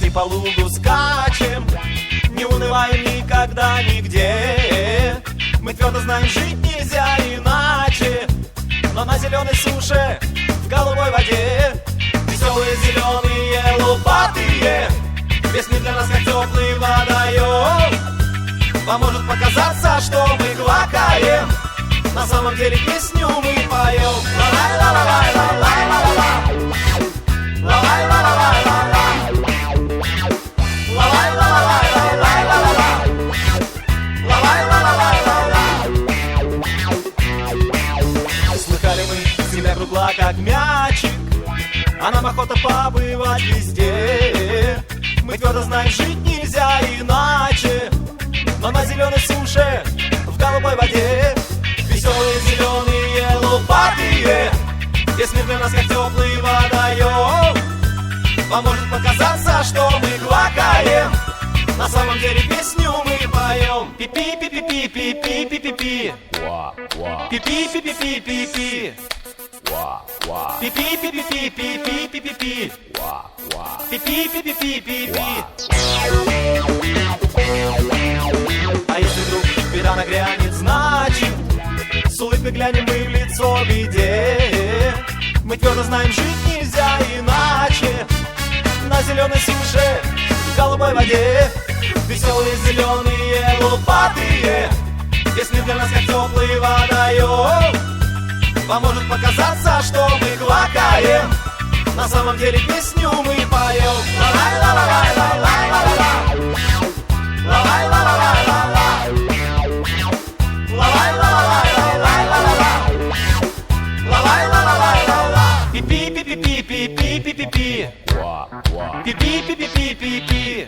пи-пи-пи по лугу скачем, не унываем никогда нигде. Мы твердо знаем, жить нельзя иначе, но на зеленой суше, в голубой воде, веселые зеленые лопатые песни для нас, как теплый водоем. Поможет показаться, что мы квакаем, на самом деле песню мы поем. Слыхали мы, земля кругла, как мячик, а нам охота побывать везде. Мы твердо знаем, жить нельзя иначе, но на зеленой суше, в голубой воде, веселые зеленые лопатые песни для нас, как теплый водоем. Поможет показаться, что мы квакаем, на самом деле песню мы поем. Пи-пи-пи-пи-пи-пи-пи-пи-пи. Пи-пи-пи-пи-пи-пи-пи-пи. Пи-пи-пи-пи-пи-пи-пи-пи. Пи-пи-пи-пи-пи-пи. А если вдруг беда нагрянет, значит с улыбкой глянем мы в лицо беде. Мы твердо знаем, жить нельзя иначе, на зеленой суше, в голубой воде, веселые зеленые лопатые песни для нас, как теплый водоем. Поможет показаться, что мы квакаем, на самом деле песню мы поем. Пи-пи-пи-пи-пи-пи-пи-пи. Пи-пи-пи-пи-пи-пи-пи.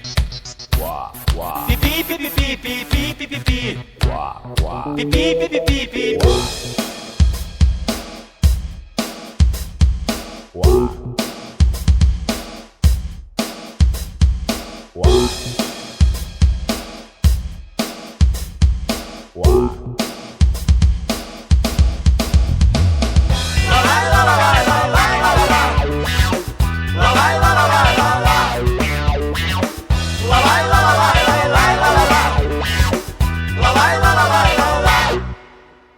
Пи-пи-пи-пи-пи-пи-пи-пи. Пи-пи-пи-пи-пи.